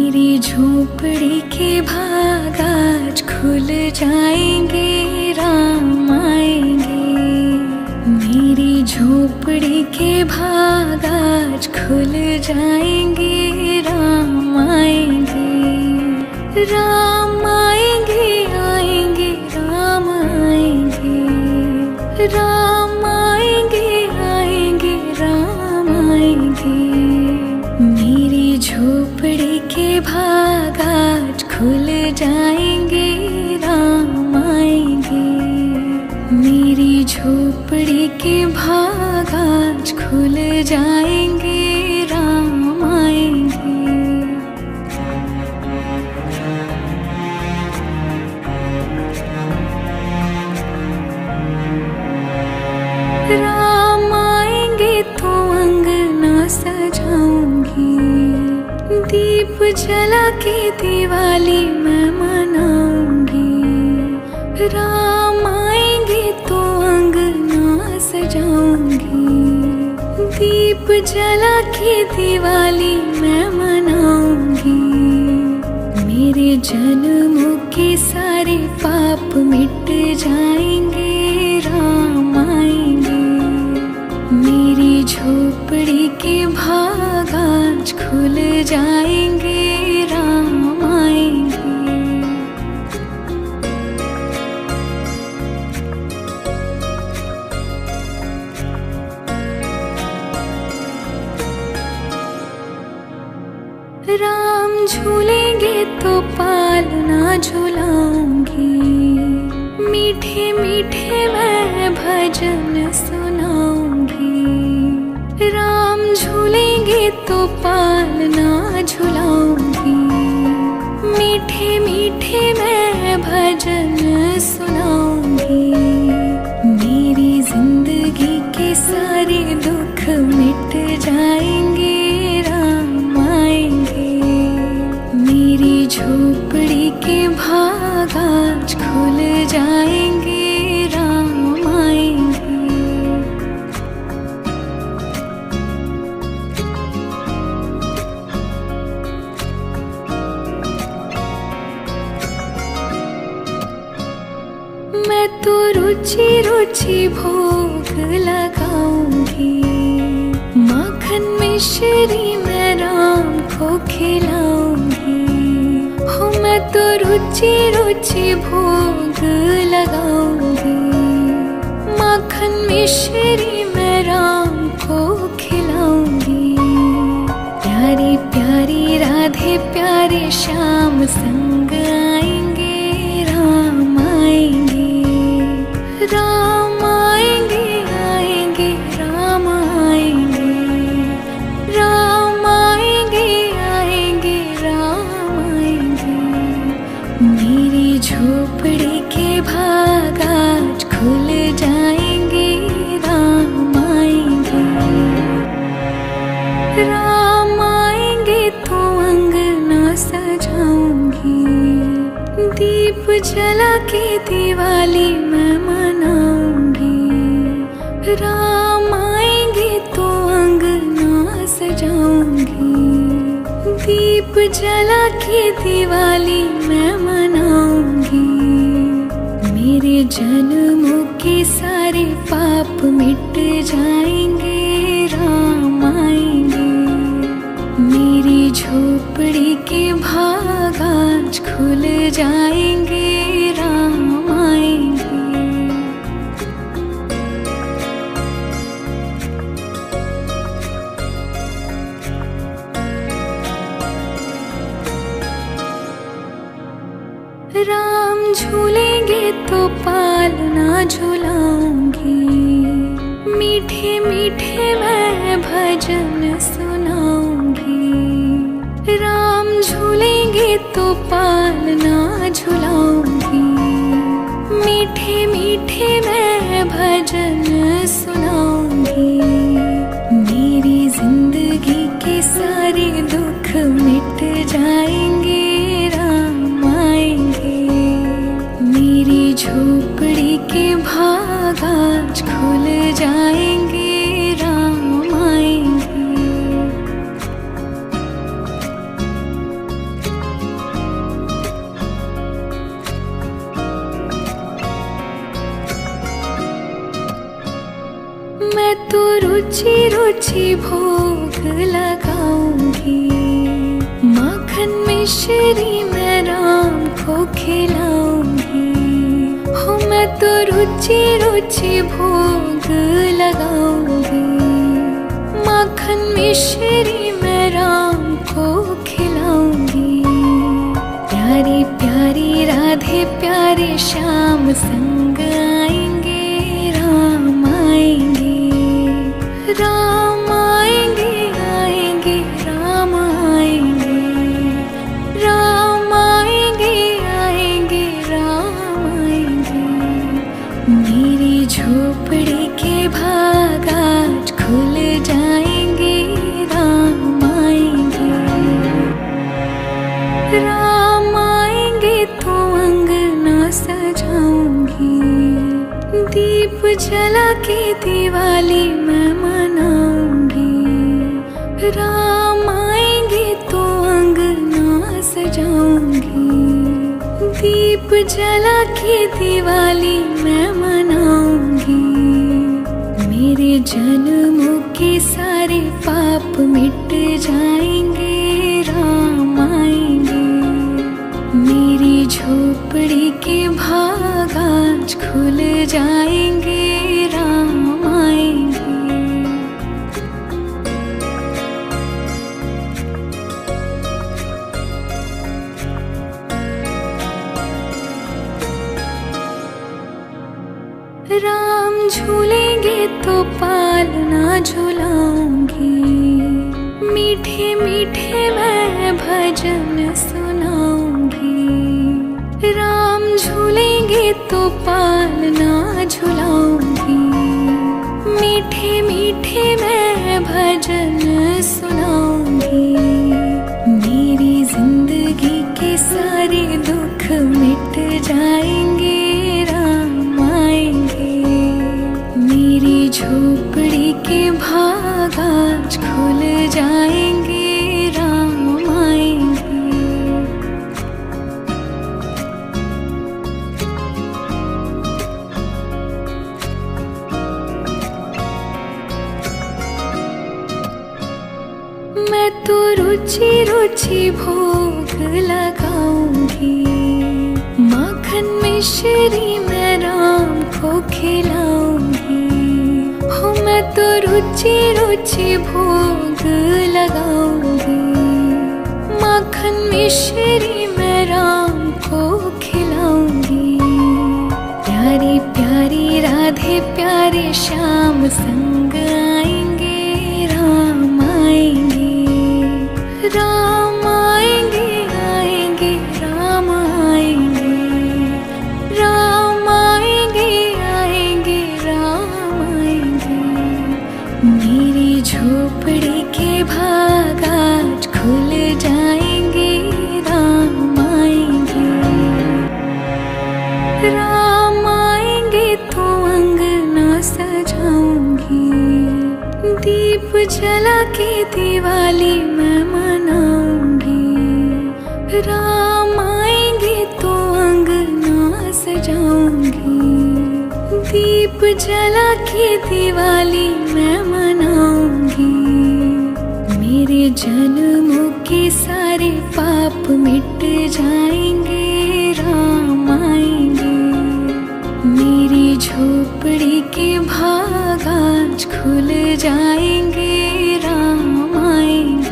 मेरी झोपड़ी के भाग आज खुल जाएंगे, राम आएंगे। मेरी झोपड़ी के भाग आज खुल जाएंगे, राम आएंगे। राम आएंगे, आएंगे, राम आएंगे। राम आएंगे, आएंगे, राम आएंगे। मेरी झोपड़ी के भाग आज खुल जाएंगे, राम आएंगे। मेरी झोपड़ी के भाग आज खुल जाएंगे, राम आएंगे। राम आएंगे तो अंगना सजाऊंगी, दीप जला के दिवाली मैं मनाऊंगी। राम आएंगे तो अंगना सजाऊंगी, दीप जला के दिवाली मैं मनाऊंगी। मेरे जन्मों के सारे पाप मिट जाएंगे, राम आएंगे। मेरी झोपड़ी के भाग आज खुल जाएंगे, राम आएंगे। राम झूलेंगे तो पालना झुलाऊंगी, मीठे मीठे मैं भजन सुनाऊंगी। राम झूलेंगे तो पालना झुलाऊंगी, मीठे मीठे मैं भजन सुनाऊंगी। मेरी जिंदगी के सारे दुख मिट जाएंगे, राम आएंगे। मेरी झोपड़ी के भाग आज खुल जाएंगे, राम आएंगे। मैं तो रुचि रुचि भोग लगाऊंगी, माखन मिश्री मैं राम को खिलाऊंगी। हो मैं तो रुचि रुचि भोग लगाऊंगी, माखन मिश्री मैं राम को खिलाऊंगी। प्यारी प्यारी राधे प्यारे श्याम संग आएंगे, राम आएंगे। राम आएंगे, आएंगे, राम आएंगे। राम आएंगे, आएंगे, राम आएंगे। मेरी झोपड़ी के भाग आज खुल जाएंगे, राम आएंगे। राम आएंगे तो अंगना सजाऊंगी, दीप जला के दिवाली मैं मनाऊंगी। राम आएंगे तो अंगना सजाऊंगी, दीप जला के दिवाली मैं मनाऊंगी। मेरे जन्मों के सारे पाप मिट जाएंगे, राम आएंगे। मेरी झोपड़ी के भाग आज खुल जाएंगे, राम आएंगे। राम झूलेंगे तो पालना झुलाऊंगी, मीठे मीठे मैं भजन सुनाऊंगी। राम झूलेंगे तो पालना झुलाऊंगी, मीठे मीठे मैं भजन सुनाऊंगी। मेरी जिंदगी के सारे दुख मिट जाएंगे, राम आएंगे। मेरी झोपड़ी के भाग आज खुल जाएंगे, राम आएंगे। रुचि रुचि भोग लगाऊंगी, माखन मिश्री मैं राम को खिलाऊंगी। हो मैं तो रुचि रुचि भोग लगाऊंगी, माखन मिश्री मैं राम को खिलाऊंगी। प्यारी प्यारी राधे प्यारे श्याम संग आएंगे, राम आएंगे, राम आएंगे, आएंगे राम आएंगे, राम आएंगे, आएंगे राम आएंगे। मेरी झोपड़ी के भाग आज खुल जाएंगे, राम आएंगे, राम आएंगे तो अंगना सजाऊंगी, दीप जला के दिवाली मैं मनाऊंगी। राम आएंगे तो अंगना सजाऊंगी, दीप जला के दिवाली मैं मनाऊंगी। मेरे जन्मों के सारे पाप मिट जाएंगे, राम आएंगे। मेरी झोपड़ी के भाग आज खुल जाएंगे, राम आएंगे। राम झूलेंगे तो पालना झुलाऊंगी, मीठे मीठे मैं भजन सुनाऊंगी। राम झूलेंगे तो पालना झुलाऊंगी, मीठे मीठे मैं भजन सुनाऊंगी। मेरी जिंदगी के सारे दुख मिट जाएंगे, राम आएंगे। मेरी झोपड़ी के भाग आज खुल जाएंगे, राम आएंगे। मैं तो रुचि रुचि भोग लगाऊंगी, माखन मिश्री मैं राम को खिलाऊंगी। हो मैं तो रुचि रुचि भोग लगाऊंगी, माखन मिश्री मैं राम को खिलाऊंगी। प्यारी प्यारी राधे प्यारे श्याम संग आएंगे, राम आएंगे, राम आएंगे, आएंगे राम आएंगे, राम आएंगे, आएंगे राम आएंगे। मेरी झोपड़ी के भाग आज खुल जाएंगे, राम आएंगे, राम आएंगे तो अंगना सजाऊंगी, दीप जला के दिवाली मैं मनाऊंगी। राम आएंगे तो अंगना सजाऊंगी, दीप जला के दिवाली मैं मनाऊंगी। मेरे जन्मों के सारे पाप मिट जाएंगे, राम आएंगे। मेरी झोपड़ी के भाग आज खुल जाएंगे, राम आएंगे।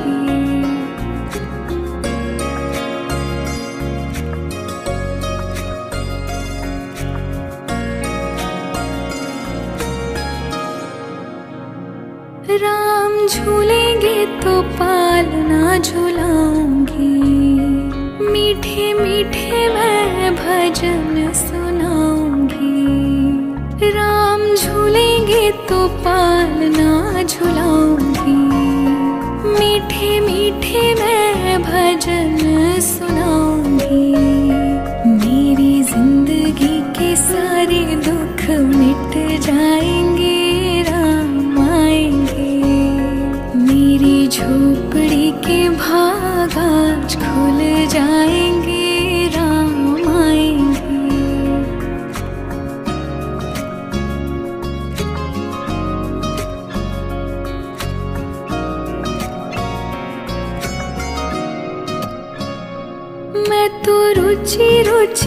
राम झूलेंगे तो पालना झुलाऊंगी, मीठे मीठे मैं भजन सुनाऊंगी। राम झूलेंगे तो पालना झुलाऊंगी, मीठे मीठे मैं भजन सुनाऊंगी। मेरी जिंदगी के सारे दुख मिट जाएंगे, राम आएंगे। मेरी झोपड़ी के भाग आज खुल जाएंगे, राम आएंगे।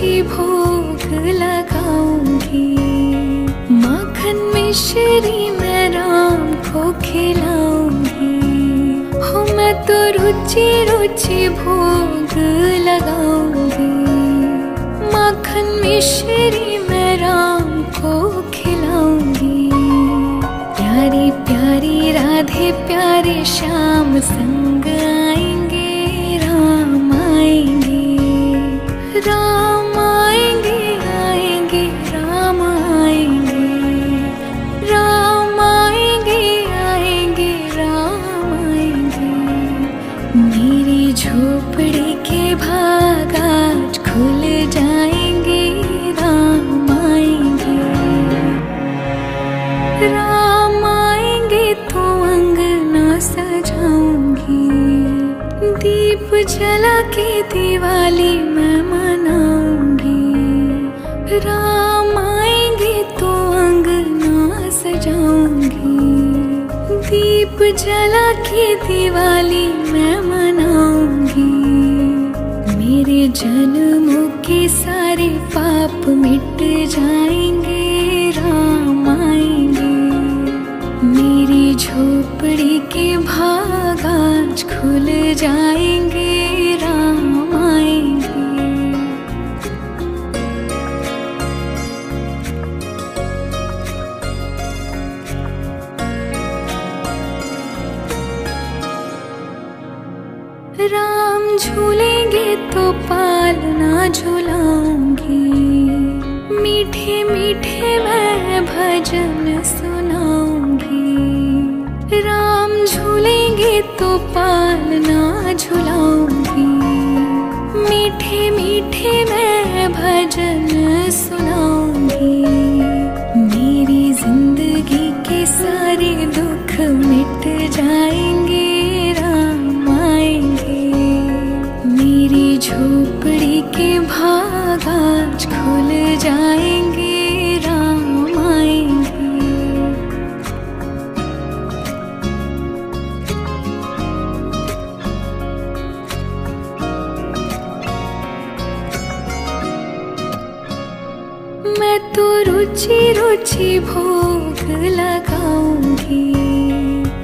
रुचि भोग लगाऊंगी। माखन मिश्री मैं राम को खिलाऊंगी। हो मैं तो रुचि रुचि भोग लगाऊंगी। माखन मिश्री मैं राम को खिलाऊंगी। प्यारी प्यारी राधे प्यारे श्याम संग आएंगे। राम आएंगे, राम आएंगे, आएंगे राम आएंगे। राम आएंगे, आएंगे राम आएंगे। मेरी झोपड़ी के भाग आज खुल जाएंगे। राम आएंगे, राम आएंगे तो अंगना सजाऊंगी। दीप जला के दिवाली मैं मनाऊंगी। राम आएंगे तो अंगना सजाऊंगी। दीप जला के दिवाली मैं मनाऊंगी। मेरे जन्मों के सारे पाप मिट जाएंगे। राम आएंगे, मेरी झोपड़ी के भाग आज खुल जाएंगे। राम आएंगे, राम झूलेंगे तो पालना झुलाऊंगी। मीठे मीठे मैं भजन सुनाऊंगी। राम झूलेंगे तो पालना झुलाऊंगी। मीठे मीठे मैं भजन सुनाऊंगी। मेरी जिंदगी के सारे दुख मिट जाएंगे। राम आएंगे, मेरी झोपड़ी के भाग आज खुल जाएंगे। राम आएंगे, मैं तो रुचि रुचि भोग लगाऊंगी।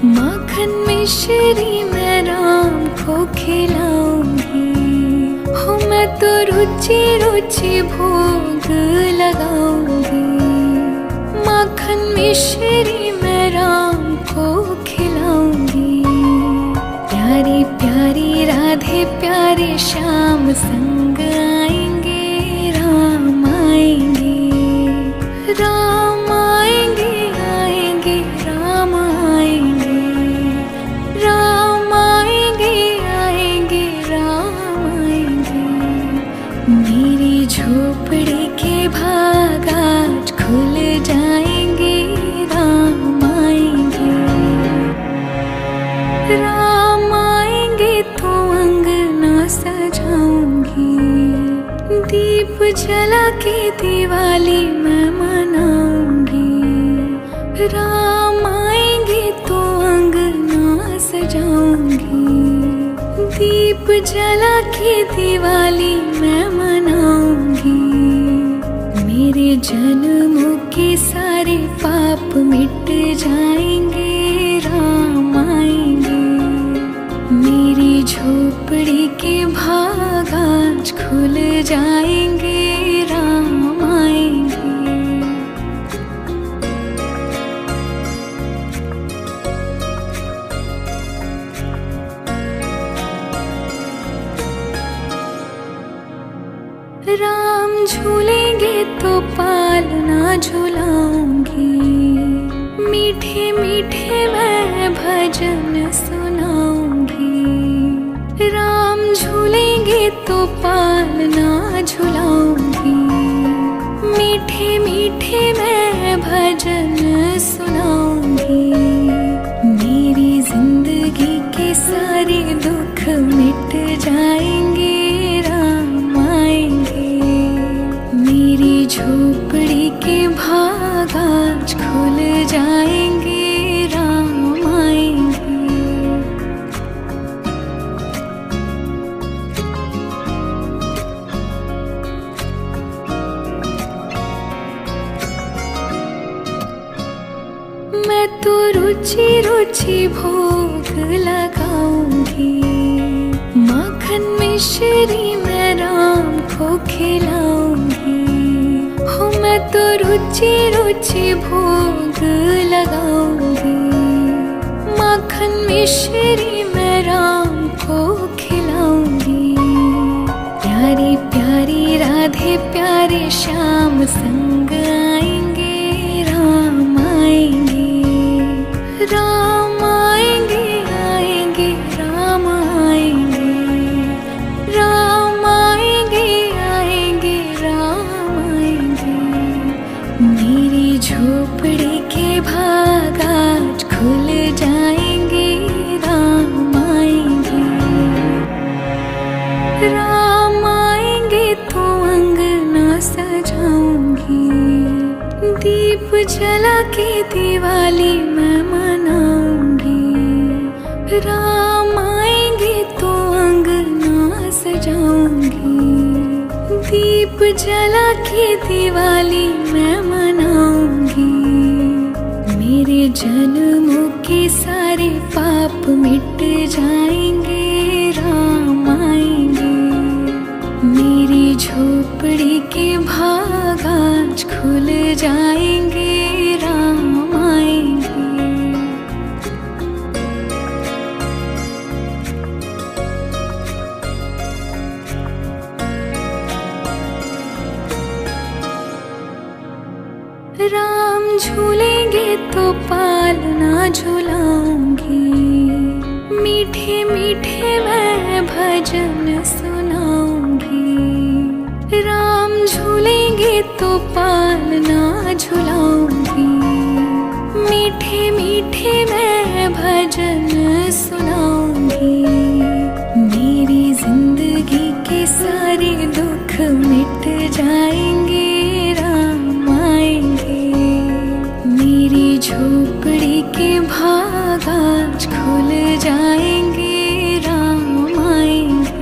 माखन मिश्री मैं राम को खिलाऊंगी। हो मैं तो रुचि रुचि भोग लगाऊंगी। माखन मिश्री मैं राम को खिलाऊंगी। प्यारी प्यारी राधे प्यारे श्याम संग आएंगे। राम आएंगे, राम आएंगे, आएंगे राम आएंगे। राम आएंगे, आएंगे राम आएंगे। मेरी झोपड़ी के भाग आज खुल जाएंगे। राम आएंगे, राम आएंगे तो अंगना सजाऊंगी। दीप जला के दिवाली मैं मनाऊंगी। राम आएंगे तो अंगना सजाऊंगी। दीप जला के दिवाली मैं मनाऊंगी। मेरे जन्मों के सारे पाप मिट जाएंगे। राम आएंगे, मेरी झोपड़ी के भाग आज खुल जाएंगे। राम आएंगे, राम झूलेंगे तो पालना झुलाऊंगी। मीठे मीठे मैं भजन सुनाऊंगी। राम झूलेंगे तो पालना झुलाऊंगी। मीठे मीठे मैं भजन सुनाऊंगी। मेरी जिंदगी के सारे दुख मिट जाएंगे। राम आएंगे, मेरी झोपड़ी के भाग आज खुल जाएंगे। राम आएंगे, रुचि रुचि भोग लगाऊंगी। माखन मिश्री मैं राम को खिलाऊंगी। हो मैं तो रुचि रुचि भोग लगाऊंगी। माखन मिश्री मैं राम को खिलाऊंगी। प्यारी प्यारी राधे प्यारे श्याम संग आएंगे। राम आएंगे, राम आएंगे, आएंगे राम आएंगे। राम आएंगे, आएंगे राम आएंगे। मेरी झोपड़ी के भाग आज खुल जाएंगे। राम आएंगे, राम आएंगे तो अंगना सजाऊंगी। दीप जला के दिवाली मैं मनाऊंगी। राम आएंगे तो अंगना सजाऊंगी। दीप जला के दिवाली मैं मनाऊंगी। मेरे जन्मों के सारे पाप मिट जाएंगे। राम आएंगे, मेरी झोपड़ी के भाग आज खुल जाएंगे। राम आएंगे। राम झूलेंगे तो पालना झुलाऊंगी। मीठे मीठे मैं भजन सुनाऊंगी। राम झूलेंगे तो पालना झुलाऊंगी। मीठे मीठे मैं भजन सुनाऊंगी। मेरी जिंदगी के सारे दुख मिट जाएंगे। राम आएंगे, मेरी झोपड़ी के भाग आज खुल जाएंगे। राम आएंगे।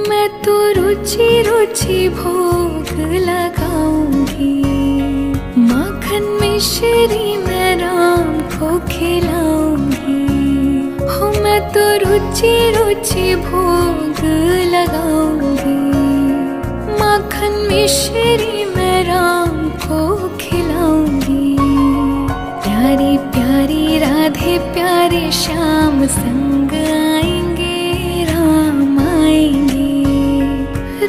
मैं तो रुचि रुचि भोग लगाऊंगी। माखन मिश्री मैं राम को खिलाऊंगी। हो मैं तो रुचि रुचि भोग लगाऊंगी। माखन मिश्री मैं राम को खिलाऊंगी। प्यारी प्यारी राधे प्यारे श्याम संग आएंगे। राम आएंगे,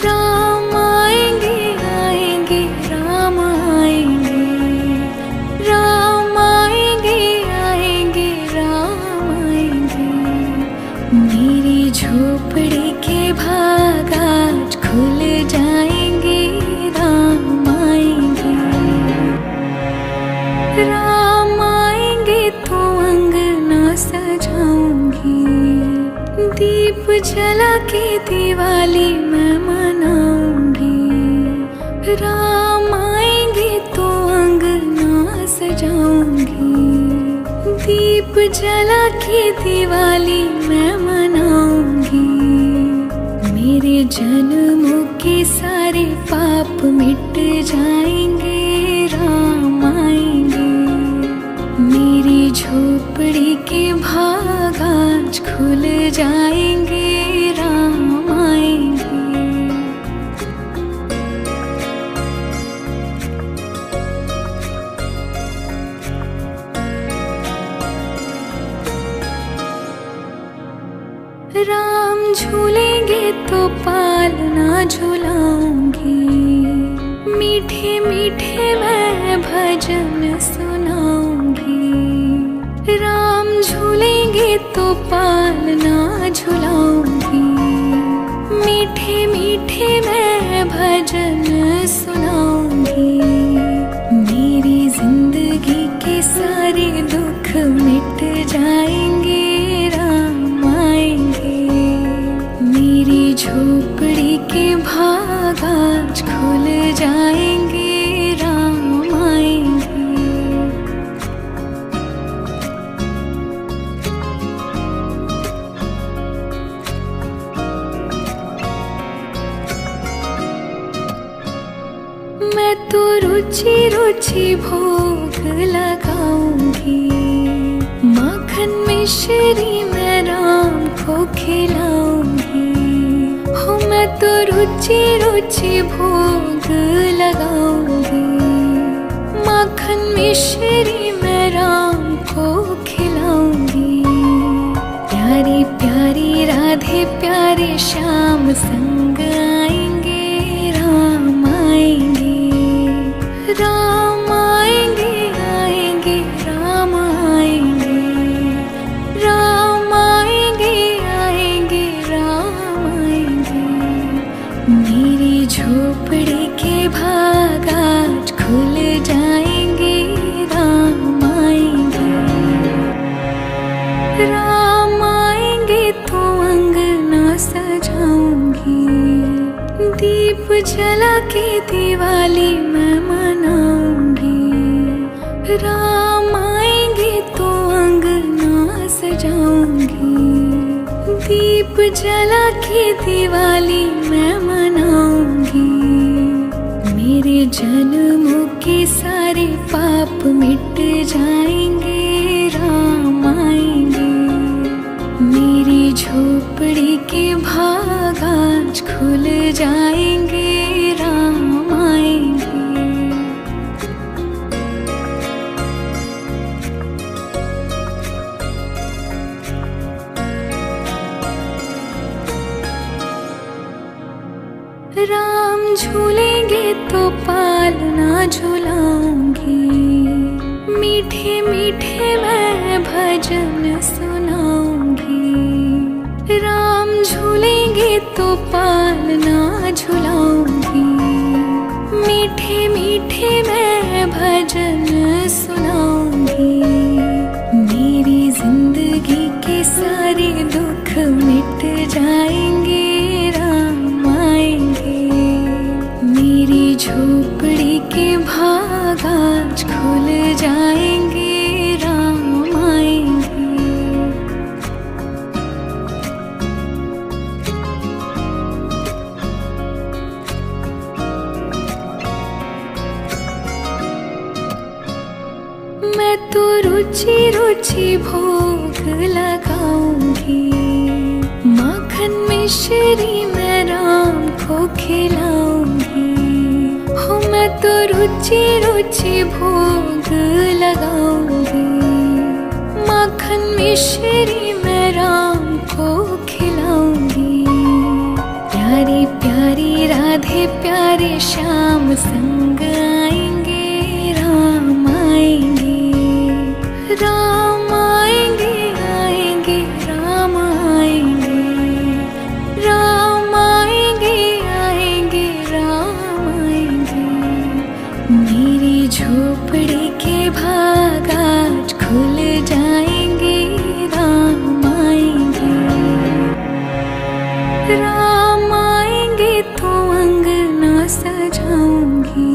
राम आएंगे, आएंगे राम आएंगे। राम आएंगे, आएंगे राम आएंगे। मेरी झोपड़ी के भाग आज खुल जाएंगे। राम आएंगे, राम आएंगे तो अंगना सजाऊंगी। दीप जला के दिवाली मैं मनाऊंगी। राम आएंगे तो अंगना सजाऊंगी। दीप जला के दिवाली मैं मनाऊंगी। मेरे जन्मों के सारे पाप मिट जाएंगे। राम आएंगे, मेरी झोपड़ी के भाग आज खुल जाएंगे। राम आएंगे। राम झूलेंगे तो पालना झुलाऊंगी। मीठे मीठे मैं भजन सुनाऊंगी। राम झूलेंगे तो पालना झुलाऊंगी। मीठे मीठे मैं भजन सुनाऊंगी। मेरी जिंदगी के सारे दुख मिट जाएंगे। राम आएंगे, मेरी झोपड़ी के भाग आज खुल जाएंगे। राम आएंगे। रुचि रुचि भोग लगाऊंगी। माखन मिश्री मैं राम को खिलाऊंगी। हो मैं तो रुचि रुचि भोग लगाऊंगी। माखन मिश्री मैं राम को खिलाऊंगी। प्यारी प्यारी राधे प्यारे श्याम संग आएंगे। राम आएंगे, राम आएंगे, आएंगे राम आएंगे। राम आएंगे, आएंगे राम आएंगे। मेरी झोपड़ी के भाग आज खुल जाएंगे। राम आएंगे, राम आएंगे तो अंगना सजाऊंगी। दीप जला के दिवाली मैं मनाऊंगी। राम आएंगे तो अंगना सजाऊंगी। दीप जला के दिवाली मैं मनाऊंगी। मेरे जन्मों के सारे पाप मिट जाएंगे। राम आएंगे, मेरी झोपड़ी के भाग आज खुल जाएंगे। राम आएंगे, राम झूलेंगे तो पालना झुलाऊंगी। मीठे मीठे मैं भजन सुनाऊंगी। राम झूलेंगे तो पालना झुलाऊंगी। मीठे मीठे मैं भजन सुनाऊंगी। मेरी जिंदगी के सारे दुख मिट जाएंगे। राम आएंगे, मेरी झोपड़ी के भाग आज खुल जाएंगे। राम आएंगे, मैं तो रुचि रुचि भोग लगाऊंगी। माखन मिश्री मैं राम को खिलाऊंगी। हो मैं तो रुचि रुचि भोग लगाऊंगी। माखन मिश्री मैं राम को खिलाऊंगी। प्यारी प्यारी राधे प्यारे श्याम संग आएंगे। राम आएंगे, राम आएंगे, आएंगे राम आएंगे। राम आएंगे, आएंगे राम आएंगे। मेरी झोपड़ी के भाग आज खुल जाएंगे। राम आएंगे, राम आएंगे तो अंगना सजाऊंगी।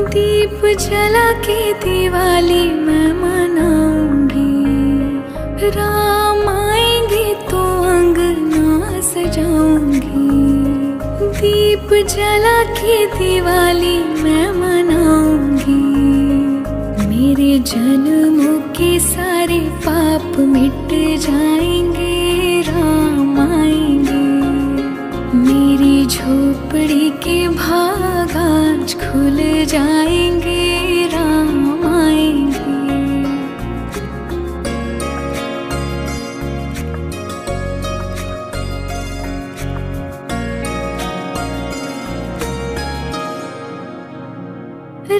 दीप जला के दिवाली मैं मनाऊंगी। राम आएंगे तो अंगना सजाऊंगी। दीप जला के दिवाली मैं मनाऊंगी। मेरे जन्मों के सारे पाप मिट जाएंगे। राम आएंगे, मेरी झोपड़ी के भाग आज खुल जाएंगे। राम आएंगे,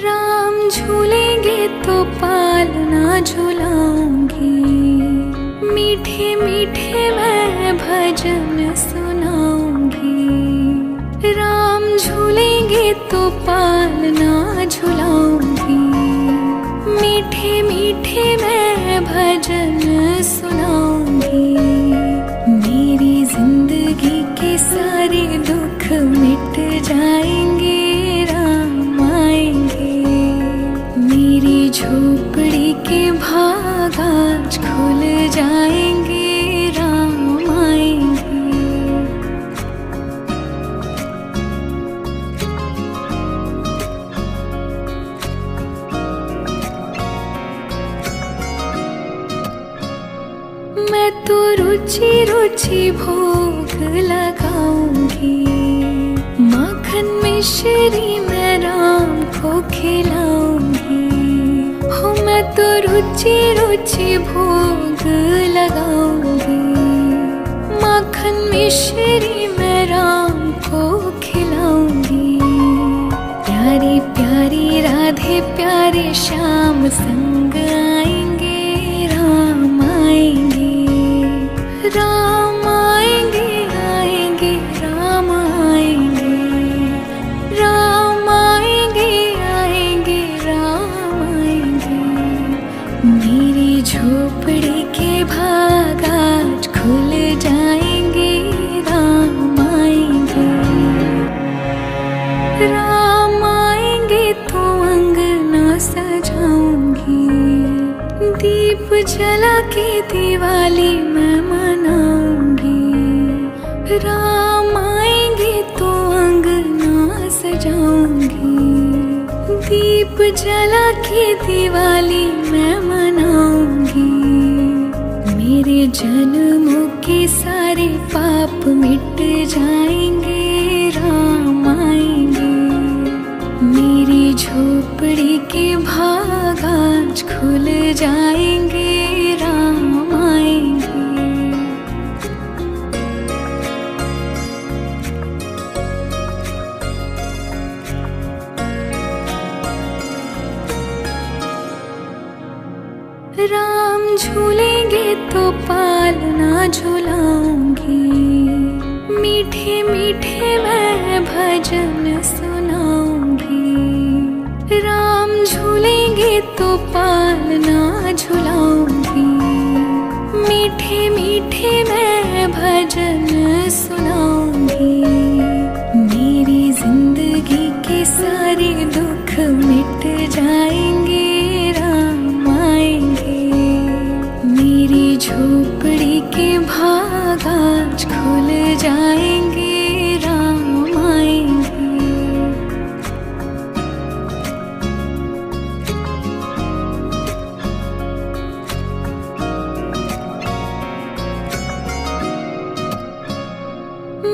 राम झूलेंगे तो पालना झुलाऊंगी। मीठे मीठे मैं भजन सुनाऊंगी। राम झूलेंगे तो पालना झुलाऊंगी। मीठे मीठे मैं भजन सुनाऊंगी। मेरी जिंदगी के सारे दुख मिट जाएंगे। राम आएंगे, मेरी झोपड़ी के भाग आज खुल जाएंगे। राम आएंगे, रुचि रुचि भोग लगाऊंगी। माखन मिश्री मैं राम को खिलाऊंगी। हो मैं तो रुचि रुचि भोग लगाऊंगी। माखन मिश्री मैं राम को खिलाऊंगी। प्यारी प्यारी राधे प्यारे श्याम संग आएंगे। राम आएंगे, राम आएंगे, आएंगे राम आएंगे। राम आएंगे, आएंगे राम आएंगे। मेरी झोपड़ी के भाग आज खुल जाएंगे। राम आएंगे, राम आएंगे तो अंगना सजाऊंगी। दीप जला के दिवाली मैं मनाऊंगी। राम आएंगे तो अंगना सजाऊंगी। दीप जला के दिवाली मैं मनाऊंगी। मेरे जन्मों के सारे पाप मिट जाएंगे। राम आएंगे, मेरी झोपड़ी के भाग आज खुल जाएंगे। राम आएंगे, राम झूलेंगे तो पालना झुलाऊंगी। मीठे मीठे मैं भजन सुनाऊंगी। राम झूलेंगे तो पालना झुलाऊंगी। मीठे मीठे मैं भजन सुनाऊंगी। मेरी जिंदगी के सारे दुख मिट जाएंगे। राम आएंगे, मेरी झोपड़ी के भाग आज खुल जाएंगे। राम आएंगे,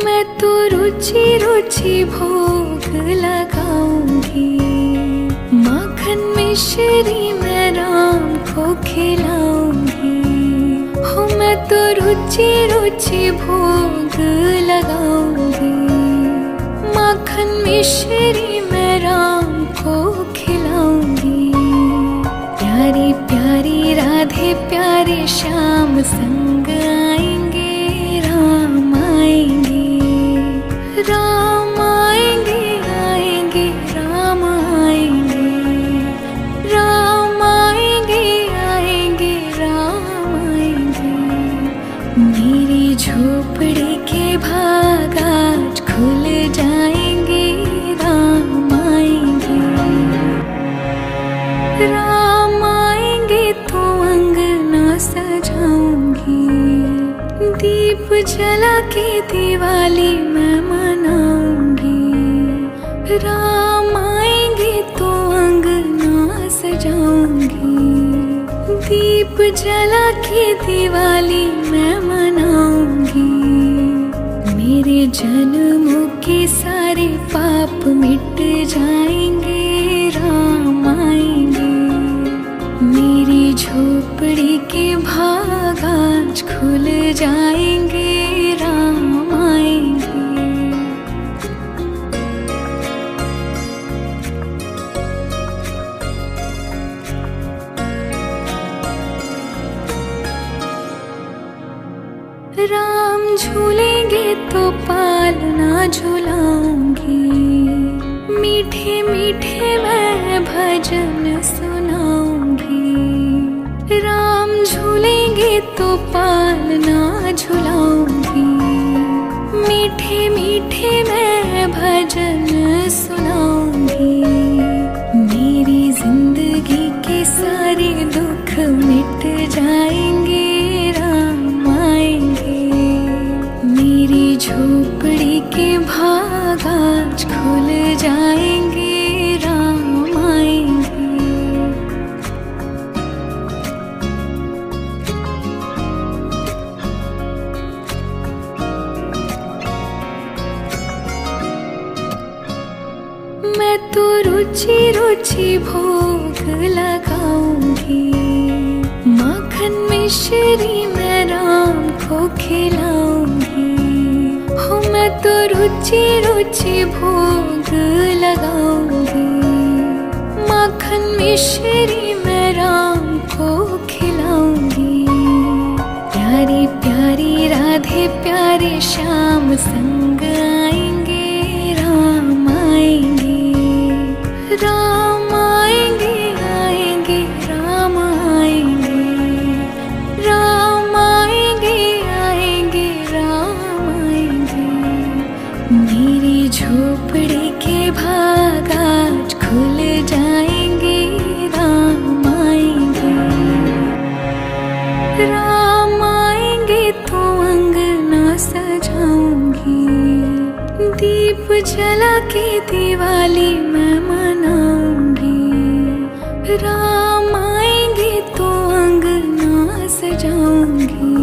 मैं तो रुचि रुचि भोग लगाऊंगी। माखन मिश्री मैं राम को खिलाऊंगी। हो मैं तो रुचि रुचि भोग लगाऊंगी। माखन मिश्री मैं राम को खिलाऊंगी। प्यारी प्यारी राधे प्यारे श्याम संग आएंगे। राम आएंगे, राम आएंगे, आएंगे राम आएंगे। राम आएंगे, आएंगे राम आएंगे। मेरी झोपड़ी के भाग आज खुल जाएंगे। राम आएंगे, राम आएंगे तो अंगना सजाऊंगी। दीप जला के दिवाली मैं मनाऊंगी। राम आएंगे तो अंगना सजाऊंगी। दीप जला के दिवाली मैं मनाऊंगी। मेरे जन्मों के सारे पाप मिट जाएंगे। राम आएंगे, मेरी झोपड़ी के भाग आज खुल जाएंगे। राम आएंगे, राम झूलेंगे तो पालना झुलाऊंगी। मीठे मीठे मैं भजन सुनाऊंगी। राम झूलेंगे तो पालना झुलाऊंगी। मीठे मीठे मैं भजन सुनाऊंगी। मेरी जिंदगी के सारे दुख मिट जाएंगे। राम आएंगे, मेरी झोपड़ी के भाग आज खुल जाएंगे। राम आएंगे, रुचि रुचि भोग लगाऊंगी। माखन मिश्री मैं राम को खिलाऊंगी। हो मैं तो रुचि रुचि भोग लगाऊंगी। माखन मिश्री मैं राम को खिलाऊंगी। प्यारी प्यारी राधे प्यारे श्याम संग आएंगे। राम आएंगे, राम आएंगे, आएंगे राम आएंगे। राम आएंगे, आएंगे राम आएंगे। मेरी झोपड़ी के भाग आज खुल जाएंगे। राम आएंगे, राम आएंगे तो अंगना सजाऊंगी। दीप जला के दिवाली मैं मनाऊंगी। राम आएंगे तो अंगना सजाऊंगी।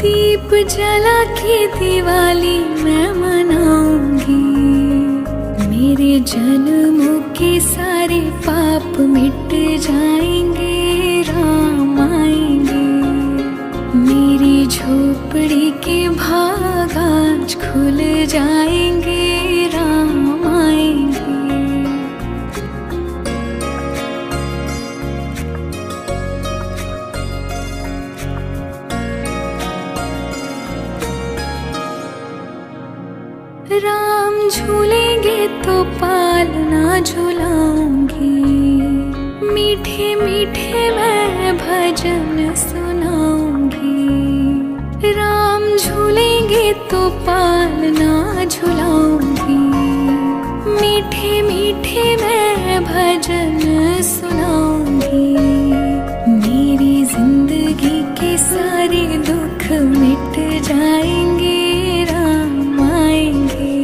दीप जला के दिवाली मैं मनाऊंगी। मेरे जन्मों के सारे पाप मिट जाएंगे। राम आएंगे, मेरी झोपड़ी के भाग आज खुल जाएंगे। राम आएंगे, राम झूलेंगे तो पालना झुलाऊंगी। मीठे मीठे मैं भजन सुनाऊंगी। राम झूलेंगे तो पालना झुलाऊंगी। मीठे मीठे मैं भजन सुनाऊंगी। मेरी जिंदगी के सारे दुख मिट जाएंगे। राम आएंगे,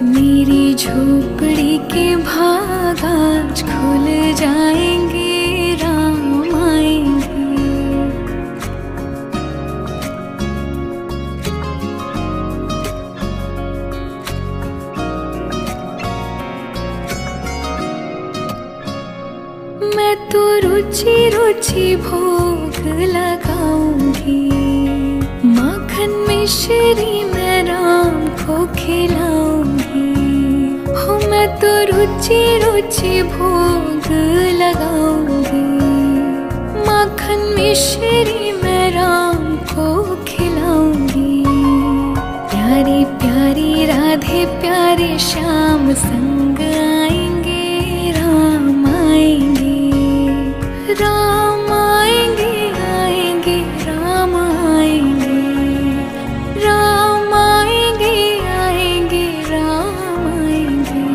मेरी झोपड़ी के भाग आज खुल जाएंगे। राम आएंगे, मैं तो रुचि रुचि भोग लगाऊंगी। माखन मिश्री मैं राम को खिलाऊंगी। हो मैं तो रुचि रुचि भोग लगाऊंगी। माखन मिश्री मैं राम को खिलाऊंगी। प्यारी प्यारी राधे प्यारे श्याम संग आएंगे। राम आएंगे, राम आएंगे, आएंगे राम आएंगे। राम आएंगे, आएंगे राम आएंगे।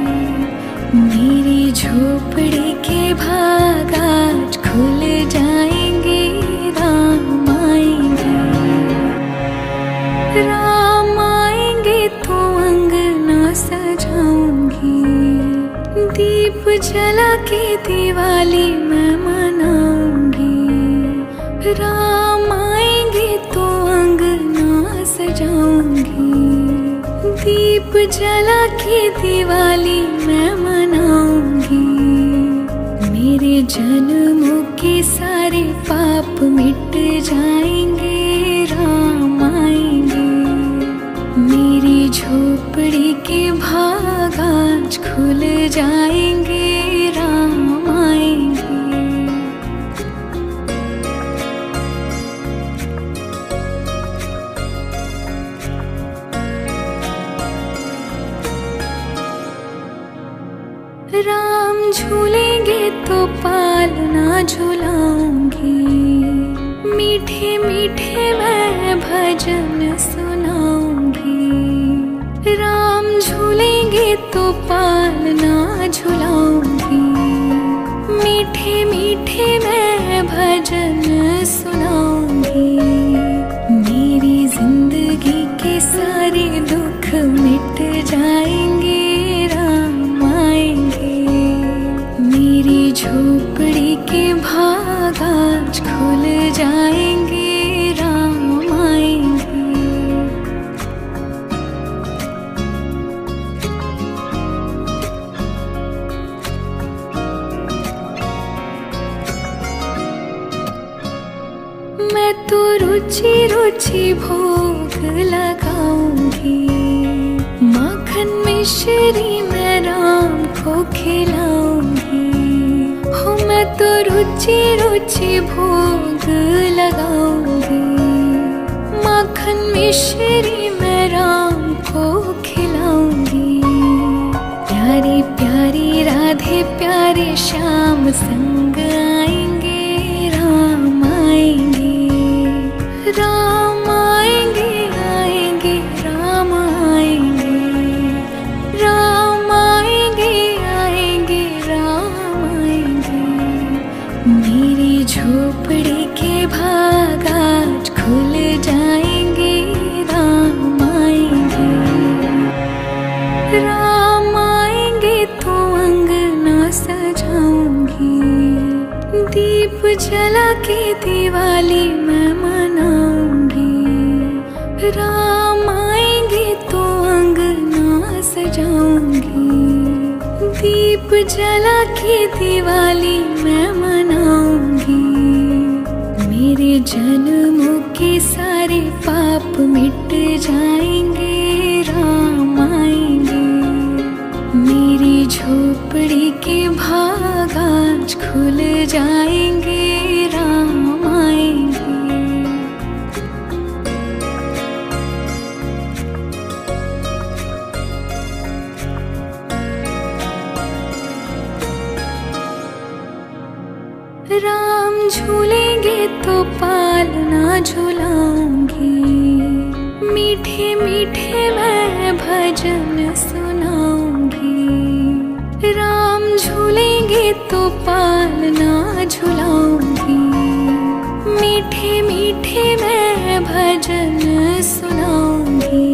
मेरी झोपड़ी के भाग आज खुल जाएंगे। राम आएंगे, राम आएंगे तो अंगना सजाऊंगी। दीप जला के दिवाली मैं मनाऊंगी। राम आएंगे तो अंगना सजाऊंगी। दीप जला के दिवाली मैं मनाऊंगी। मेरे जन्मों के सारे पाप मिट जाएंगे। राम आएंगे, मेरी झोपड़ी के भाग आज खुल जाएंगे। राम आएंगे, राम झूलेंगे तो पालना झुलाऊंगी। मीठे मीठे मैं भजन सुनाऊंगी। राम झूलेंगे तो पालना झुलाऊंगी। मीठे मीठे मैं भजन सुनाऊंगी। मेरी जिंदगी के सारे दुख मिट जाएंगे। राम आएंगे, मेरी झोपड़ी के भाग आज खुल जाएंगे। राम आएंगे, मैं तो रुचि रुचि भोग लगाऊंगी, माखन मिश्री मैं राम को खिलाऊंगी। हो मैं तो रुचि रुचि भोग लगाऊंगी, माखन मिश्री मैं राम को खिलाऊंगी। प्यारी प्यारी राधे प्यारे श्याम संग आएंगे, राम आएंगे, राम आएंगे, आएंगे राम आएंगे, राम आएंगे, आएंगे राम आएंगे। मेरी झोपड़ी के भाग आज खुल जाएंगे, राम आएंगे, राम आएंगे तो अंगना सजाऊंगी, दीप जला के दिवाली मैं मनाऊंगी। राम आएंगे तो अंगना सजाऊंगी, दीप जला के दिवाली मैं मनाऊंगी। मेरे जन्मों के सारे पाप मिट जाएंगे, राम आएंगे। मेरी झोपड़ी के भाग आज खुल जाएंगे, राम आएंगे। राम झूलेंगे तो पालना झुलाऊंगी, मीठे मीठे मैं भजन सुनाऊंगी। राम झूलेंगे तो पालना झुलाऊंगी, मीठे मीठे मैं भजन सुनाऊंगी।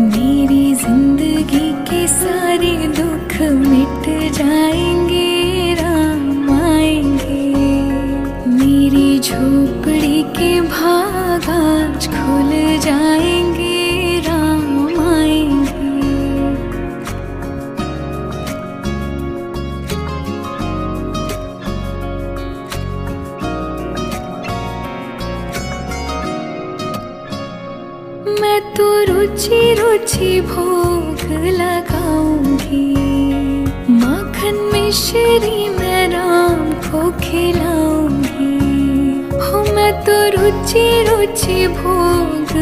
मेरी जिंदगी के सारे दुख मिट जाएंगे, राम आएंगे। मेरी झोपड़ी के भाग आज खुल जाएंगे, राम आएंगे। मैं तो रुचि रुचि भोग लगाऊंगी, माखन मिश्री मैं राम को खिलाऊंगी। हो मैं तो रुचि रुचि भोग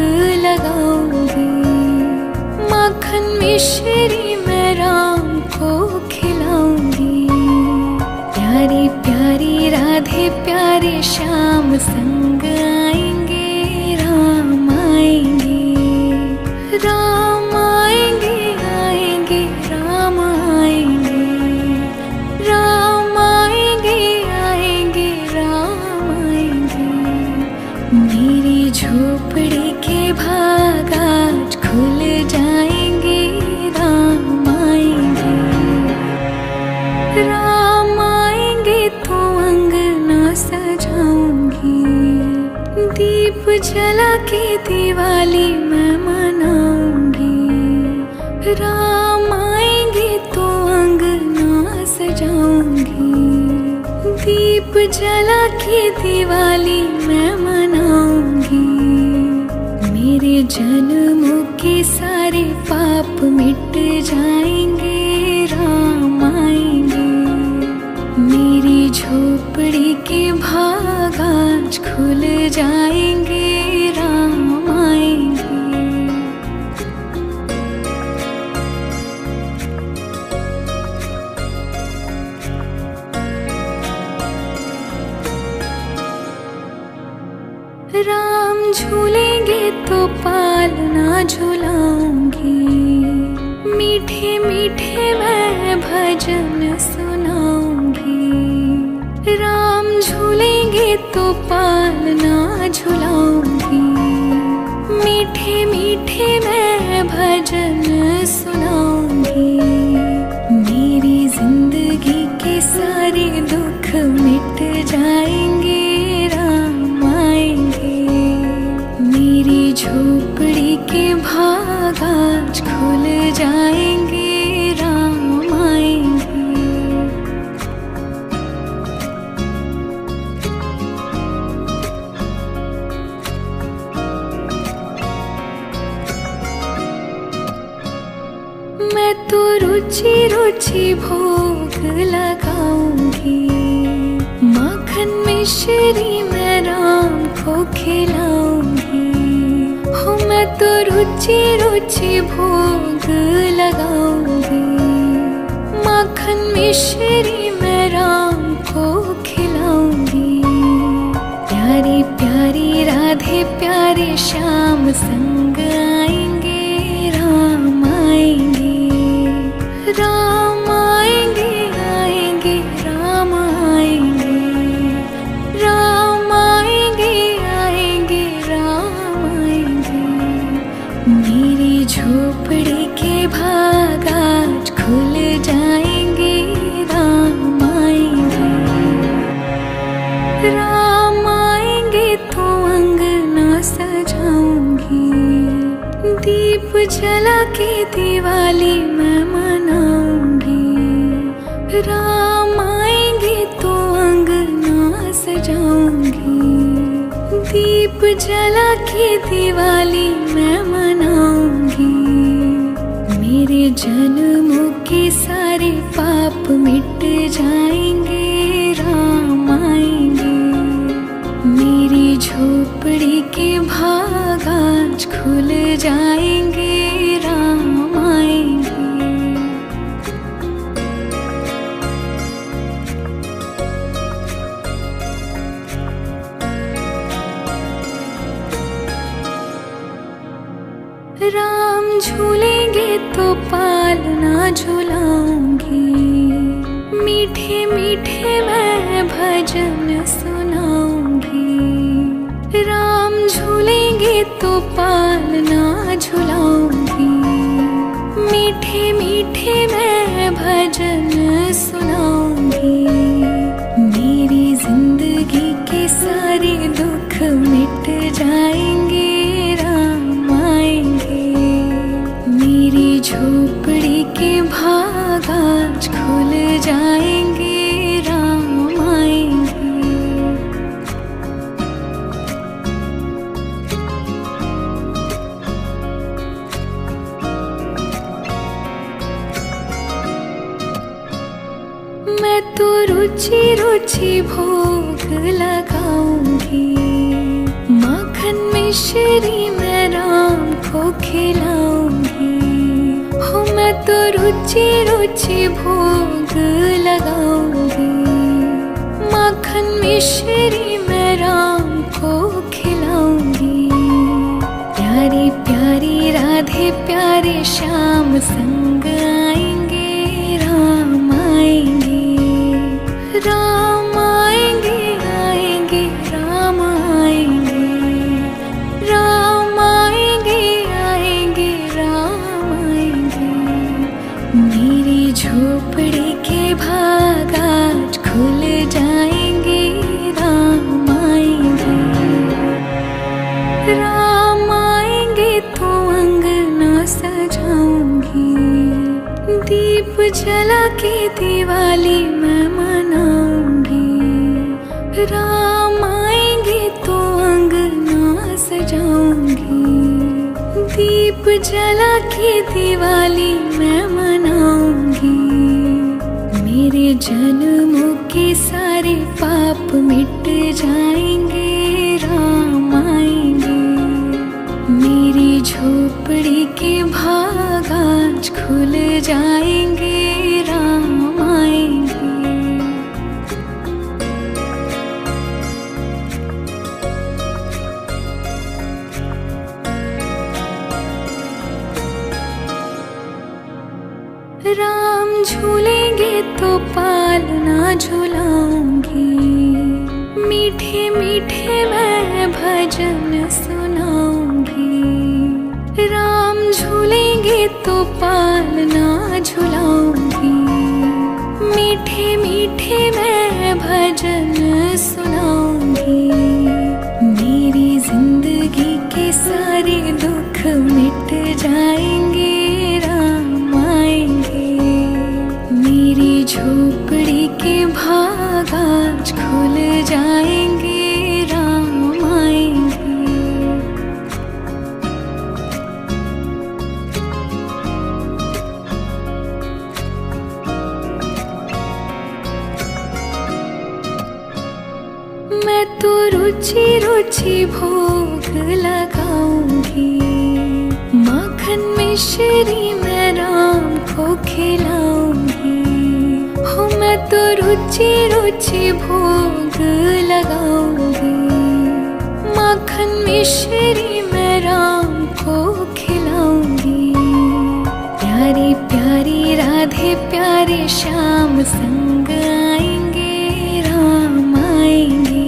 लगाऊंगी, माखन मिश्री मैं राम को खिलाऊंगी। प्यारी प्यारी राधे प्यारे श्याम संग आएंगे, राम आएंगे, राम आएंगे, आएंगे राम आएंगे, राम आएंगे, आएंगे राम आएंगे। मेरी झोपड़ी के भाग आज खुल जाएंगे, राम आएंगे, राम आएंगे तो अंगना सजाऊंगी, दीप जला के दिवाली मैं मनाऊंगी। राम आएंगे तो अंगना सजाऊंगी, दीप जला के दिवाली मैं मनाऊंगी। मेरे जन्मों के सारे पाप मिट जाएंगे, राम आएंगे। मेरी झोपड़ी के भाग आज खुल जाएंगे, राम आएंगे। राम झूलेंगे तो पालना झुलाऊंगी, मीठे मीठे मैं भजन सुनाऊंगी। राम झूलेंगे तो पालना झुलाऊंगी, मीठे मीठे मैं भजन सुनाऊंगी। मेरी जिंदगी के सारे दुख मिट जाएंगे, राम आएंगे। मेरी झोपड़ी के भाग आज खुल जाएंगे, राम आएंगे। रुचि रुचि भोग लगाऊंगी, माखन मिश्री मैं राम को खिलाऊंगी। हो मैं तो रुचि रुचि भोग लगाऊंगी, माखन मिश्री मैं राम को खिलाऊंगी। प्यारी प्यारी राधे प्यारे श्याम संग आएंगे, राम आएंगे, राम आएंगे, आएंगे राम आएंगे, राम आएंगे, आएंगे राम आएंगे। मेरी झोपड़ी के भाग आज खुल जाएंगे, राम आएंगे, राम आएंगे तो अंगना सजाऊंगी, दीप जला के दिवाली मैं मनाऊंगी। राम आएंगे तो अंगना सजाऊंगी, दीप जला के दिवाली मैं मनाऊंगी। मेरे जन्मों के सारे पाप मिट जाएंगे, राम आएंगे। मेरी झोपड़ी के भाग आज खुल जाएंगे, राम आएंगे। राम झूलेंगे तो पालना झुलाऊंगी, मीठे मीठे मैं भजन सुनाऊंगी। राम झूलेंगे तो पालना झुलाऊंगी, मीठे मीठे मैं भजन सुनाऊंगी। मेरी जिंदगी के सारे दुख मिट जाएंगे, राम आएंगे। मेरी झोपड़ी के भाग आज खुल जाएंगे, राम आएंगे। मैं तो रुचि रुचि भोग लगाऊंगी, माखन मिश्री मैं राम को खिलाऊंगी। हो मैं तो रुचि रुचि भोग लगाऊंगी, माखन मिश्री मैं राम को खिलाऊंगी। प्यारी प्यारी राधे प्यारे श्याम संग आएंगे, राम आएंगे, राम आएंगे, आएंगे राम आएंगे, राम आएंगे, आएंगे राम आएंगे। मेरी झोपड़ी के भाग आज खुल जाएंगे, राम आएंगे, राम आएंगे तो अंगना सजाऊंगी, दीप जला के दिवाली मैं मनाऊंगी। राम आएंगे तो अंगना सजाऊंगी, दीप जला के दिवाली मैं मनाऊंगी। मेरे जन्मों के सारे पाप मिट जाएंगे, राम आएंगे। मेरी झोपड़ी के भाग आज खुल जाएंगे, राम आएंगे। राम झूलेंगे तो पालना झुलाऊंगी, मीठे मीठे मैं भजन सुनाऊंगी। राम झूलेंगे तो पालना झुलाऊंगी, मीठे मीठे मैं भजन सुनाऊंगी। मेरी जिंदगी के सारे दुख मिट जाएंगे, राम आएंगे। मेरी झोपड़ी के भाग आज खुल जाएंगे, राम आएंगे। मैं तो रुचि रुचि भोग लगाऊंगी, माखन मिश्री मैं राम को खिलाऊंगी। हो मैं तो रुचि रुचि भोग लगाऊंगी, माखन मिश्री मैं राम को खिलाऊंगी। प्यारी प्यारी राधे प्यारे श्याम संग आएंगे, राम आएंगे,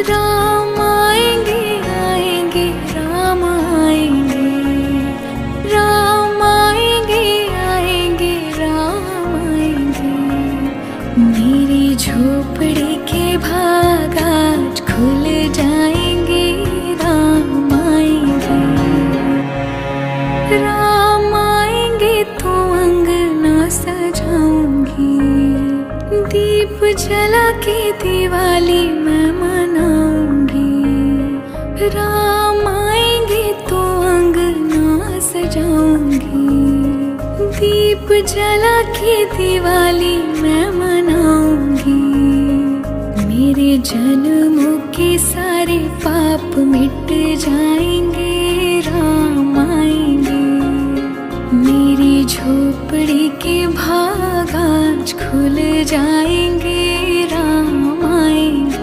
राम आएंगे, आएंगे राम आएंगे, राम आएंगे, आएंगे राम आएंगे। मेरी झोपड़ी के भाग आज खुल जाएंगे, राम आएंगे, राम आएंगे तो अंगना सजाऊंगी, दीप जला के दिवाली मैं मनाऊंगी। राम आएंगे तो अंगना सजाऊंगी, दीप जला के दिवाली मैं मनाऊंगी। मेरे जन्मों के सारे पाप मिट जाएंगे, राम आएंगे। मेरी झोपड़ी के भाग आज खुल जाएंगे, राम आएंगे।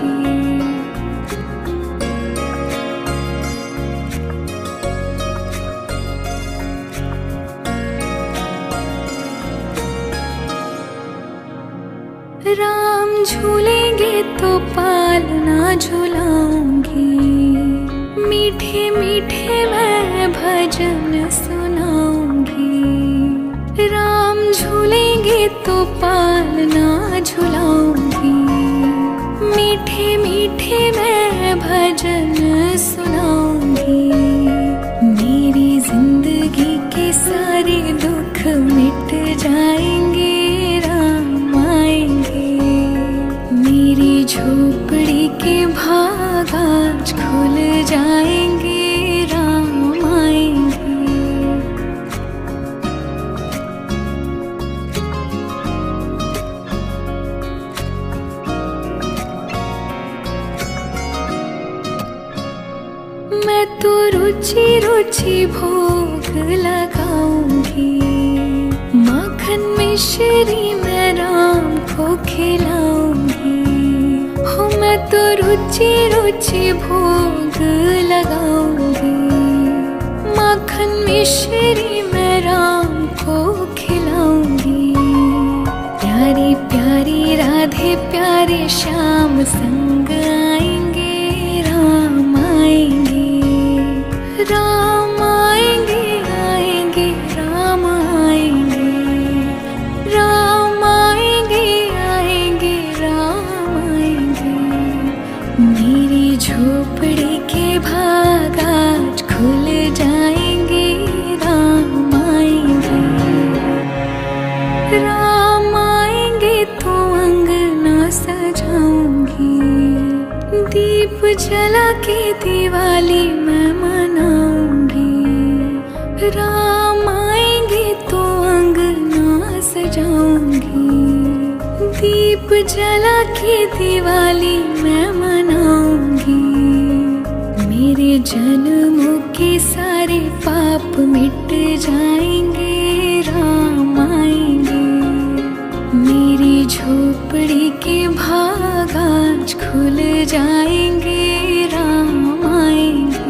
राम झूलेंगे तो पालना झुलाऊंगी, मीठे मीठे मैं भजन सुनाऊंगी। राम झूलेंगे तो पालना झुलाऊंगी, मीठे मीठे मैं भजन सुनाऊंगी। मेरी जिंदगी के सारे दुख मिट जाएंगे, राम आएंगे। मेरी झोपड़ी के भाग आज खुल जाएंगे, राम आएंगे। मैं तो रुचि रुचि भोग लगाऊंगी, माखन मिश्री मैं राम को खिलाऊंगी। हो मैं तो रुचि रुचि भोग लगाऊंगी, माखन मिश्री मैं राम को खिलाऊंगी। प्यारी प्यारी राधे प्यारे श्याम संग आएंगे, राम आएंगे, राम आएंगे, आएंगे राम आएंगे, राम आएंगे, आएंगे राम आएंगे। मेरी झोपड़ी के भाग आज खुल जाएंगे, राम आएंगे, राम आएंगे तो अंगना सजाऊंगी, दीप जला के दिवाली मैं मनाऊंगी। राम आएंगे तो अंगना सजाऊंगी, दीप जला के दिवाली मैं मनाऊंगी। मेरे जन्मों के सारे पाप मिट जाएंगे, राम आएंगे। मेरी झोपड़ी के भाग आज खुल जाएंगे, राम आएंगे।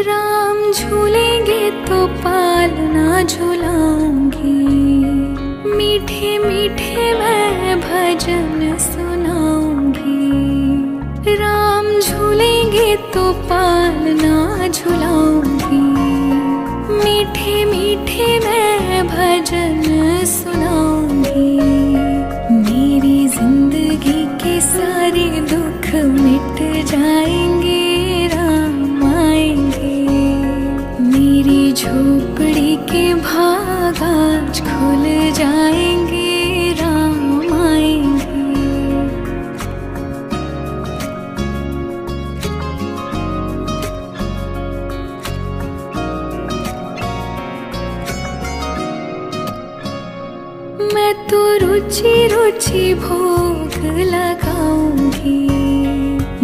राम झूलेंगे तो पालना झुलाऊंगी, मीठे मीठे मैं भजन सुनाऊंगी। राम झूलेंगे तो पालना झुलाऊंगी, मीठे मीठे मैं भजन सुनाऊंगी। मेरी जिंदगी के सारे दुख मिट जाएंगे, राम आएंगे। मेरी झोपड़ी के भाग आज खुल जाएंगे, राम आएंगे। रुचि रुचि भोग लगाऊंगी।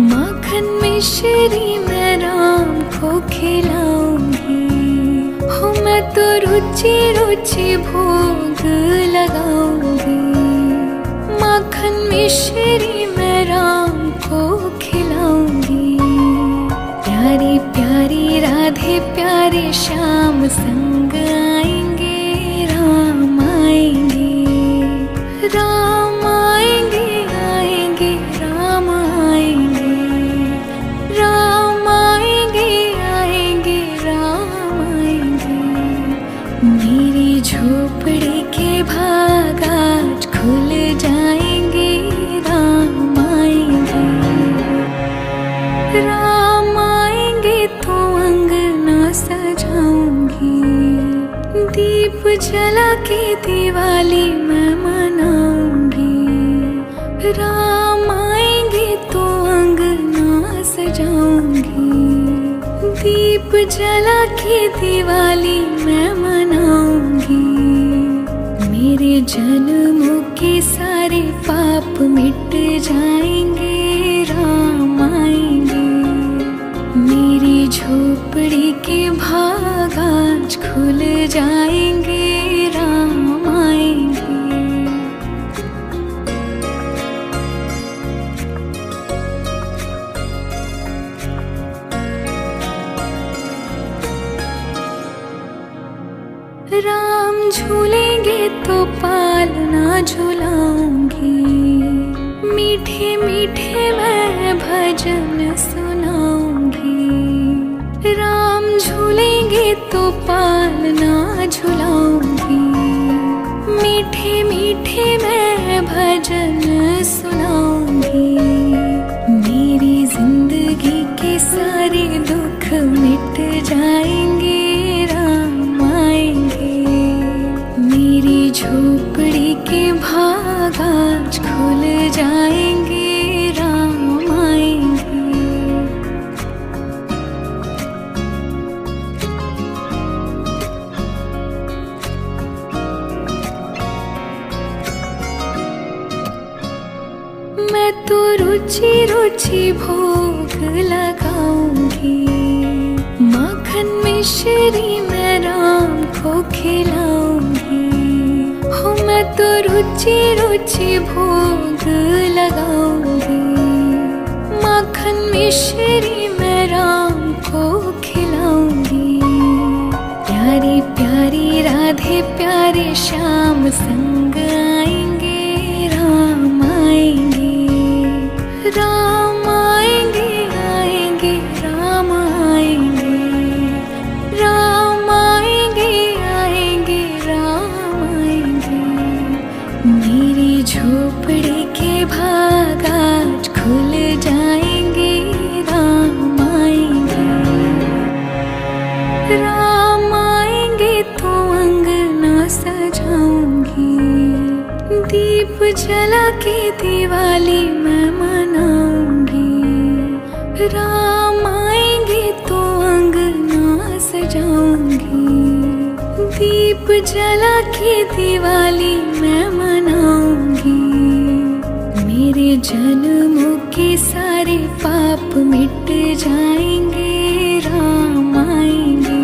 माखन मिश्री मैं राम को खिलाऊंगी। हो मैं तो रुचि रुचि भोग लगाऊंगी। माखन मिश्री मैं राम को खिलाऊंगी। प्यारी प्यारी राधे प्यारे श्याम संग आएंगे, राम आएंगे, राम आएंगे, आएंगे राम आएंगे, राम आएंगे, आएंगे राम आएंगे। मेरी झोपड़ी के भाग आज खुल जाएंगे, राम आएंगे, राम आएंगे तो अंगना सजाऊंगी। दीप जला के दिवाली मैं मनाऊंगी। राम आएंगे तो अंगना सजाऊंगी। दीप जला के दिवाली मैं मनाऊंगी। मेरे जन्मों के सारे पाप मिट जाएंगे, राम आएंगे। मेरी झोपड़ी के भाग आज खुल जाएंगे, राम आएंगे। राम झूलेंगे तो पालना झुलाऊंगी। मीठे मीठे मैं भजन सुनाऊंगी। राम झूलेंगे तो पालना झुलाऊंगी। मीठे मीठे मैं भजन सुनाऊंगी। मेरी जिंदगी के सारे दुख मिट जाएंगे, राम आएंगे। मेरी झोपड़ी के भाग आज खुल जाएंगे, राम आएंगे। मैं तो रुचि रुचि भोग लगाऊंगी। माखन मिश्री मैं राम को खिलाऊंगी। हो मैं तो रुचि रुचि भोग लगाऊंगी। माखन मिश्री मैं राम को खिलाऊंगी। प्यारी प्यारी राधे प्यारे श्याम संग आएंगे, राम आएंगे, राम आएंगे, आएंगे राम आएंगे, राम आएंगे, आएंगे राम आएंगे। मेरी झोपड़ी के भाग आज खुल जाएंगे, राम आएंगे, राम आएंगे तो अंगना सजाऊंगी। दीप जला के दिवाली मैं मनाऊंगी। राम आएंगे तो अंगना सजाऊंगी। दीप जला के दिवाली मैं मनाऊंगी। मेरे जन्मों के सारे पाप मिट जाएंगे, राम आएंगे।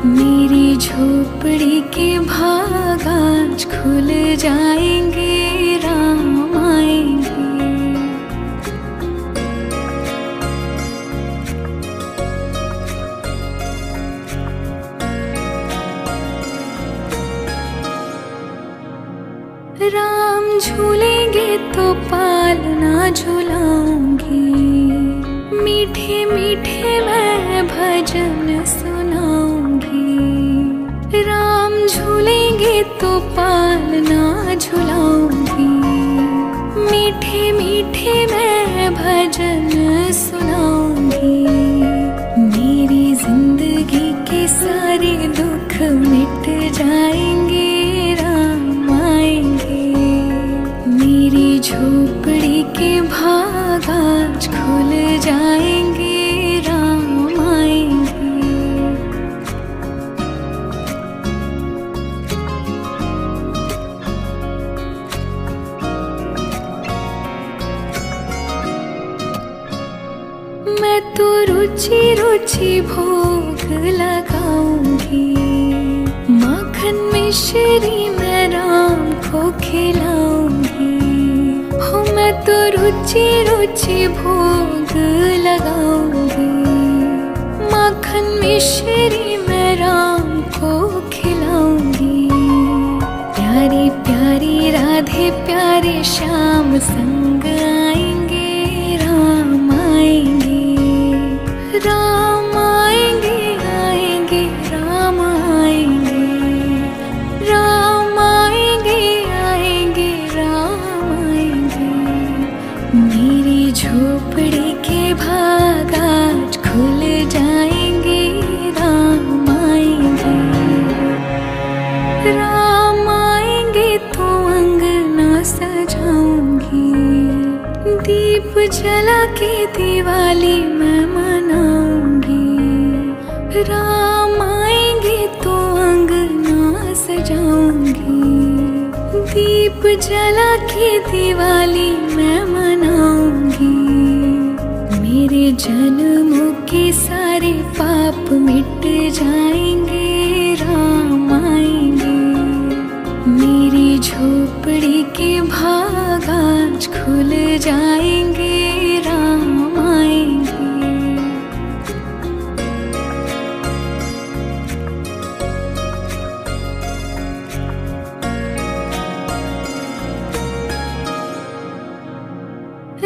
मेरी झोपड़ी के भाग आज खुल जाएंगे, राम आएंगे। राम झूलेंगे तो पालना झुलाऊंगी। मीठे मीठे मैं भजन सुनाऊंगी। राम झूलेंगे तो पालना झुलाऊंगी। मीठे मीठे मैं भजन सुनाऊंगी। मेरी जिंदगी के सारे दुख मिट जाएंगे, राम आएंगे। मेरी झोपड़ी के भाग आज खुल जाएंगे, राम आएंगे। रुचि भोग लगाऊंगी। माखन मिश्री मैं राम को खिलाऊंगी। हो मैं तो रुचि रुचि भोग लगाऊंगी। माखन मिश्री मैं राम को खिलाऊंगी। प्यारी प्यारी राधे प्यारे श्याम संग आएंगे, राम आएंगे, राम आएंगे, आएंगे, राम आएंगे, राम आएंगे, आएंगे, राम आएंगे। मेरी झोपड़ी के भाग आज खुल जाएंगे, राम आएंगे, राम आएंगे तो अंगना सजाऊंगी। दीप जला के दिवाली मैं मनाऊंगी। राम आएंगे तो अंगना सजाऊंगी। दीप जला के दिवाली मैं मनाऊंगी। मेरे जन्मों के सारे पाप मिट जाएंगे, राम आएंगे। मेरी झोपड़ी के भाग आज खुल जाएंगे, राम आएंगे।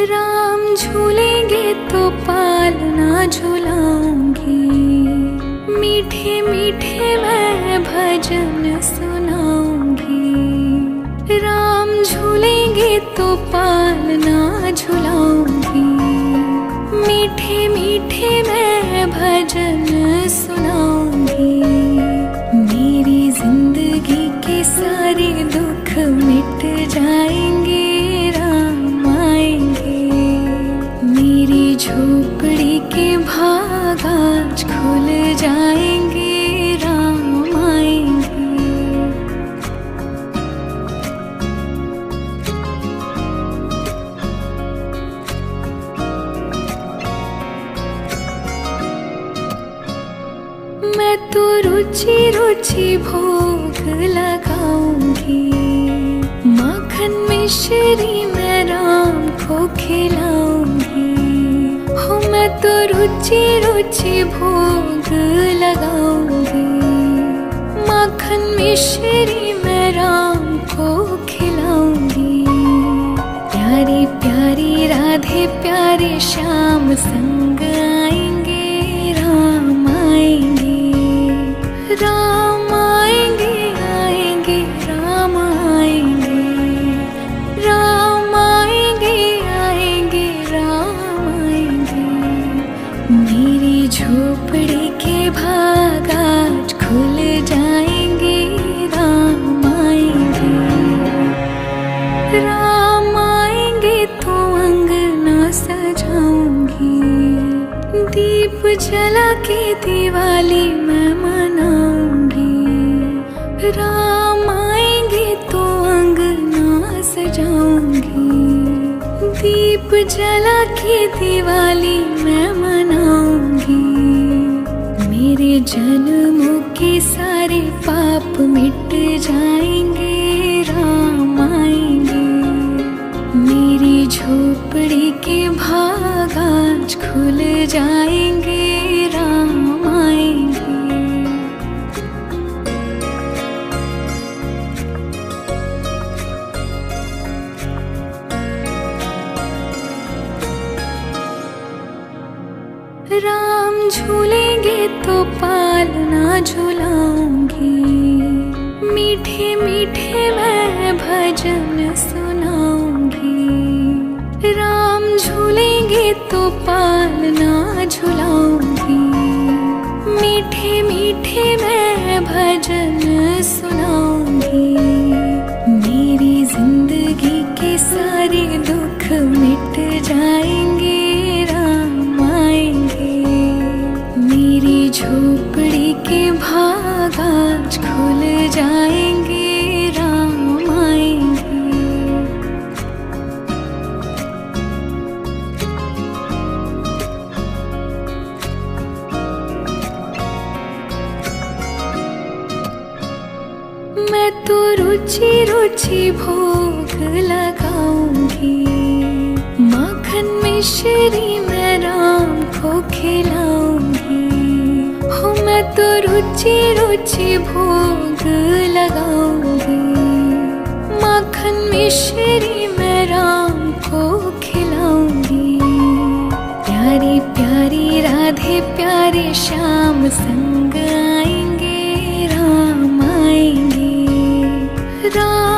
राम झूलेंगे तो पालना झुलाऊंगी। मीठे मीठे मैं भजन सुनाऊंगी। राम झूलेंगे तो पालना झुलाऊंगी। मीठे मीठे मैं भजन सुनाऊंगी। मेरी जिंदगी के सारे दुख मिट जाएंगे, राम आएंगे। मेरी झोपड़ी के भाग आज खुल जाएंगे, राम आएंगे। मैं तो रुचि रुचि भोग लगाऊंगी। माखन मिश्री मैं राम को खिलाऊंगी। हो मैं तो रुचि रुचि भोग लगाऊंगी। माखन मिश्री मैं राम को खिलाऊंगी। प्यारी प्यारी राधे प्यारे श्याम संग आएंगे, राम आएंगे, राम आएंगे, आएंगे, राम आएंगे, राम आएंगे, आएंगे, राम आएंगे। मेरी झोपड़ी के भाग आज खुल जाएंगे, राम आएंगे, राम आएंगे तो अंगना सजाऊंगी। दीप जला के दिवाली मैं मनाऊंगी। राम आएंगे तो अंगना सजाऊंगी। दीप जला के दिवाली मैं मनाऊंगी। मेरे जन्मों के सारे पाप मिट जाएंगे, राम आएंगे। मेरी झोपड़ी के भाग आज खुल जाएंगे, राम आएंगे। राम झूलेंगे तो पालना झुलाऊंगी। मीठे मीठे मैं भजन सुनाऊंगी। राम झूलेंगे तो पालना झुलाऊंगी। मीठे मीठे मैं भजन सुनाऊंगी। मेरी जिंदगी के सारे दुख मिट जाएंगे, राम आएंगे। मेरी झोपड़ी के भाग आज खुल जाएंगे, राम आएंगे। रुचि रुचि भोग लगाऊंगी। माखन मिश्री मैं राम को खिलाऊंगी। हो मैं तो रुचि रुचि भोग लगाऊंगी। माखन मिश्री मैं राम को खिलाऊंगी। प्यारी प्यारी राधे प्यारे श्याम संग आएंगे, राम आएंगे, राम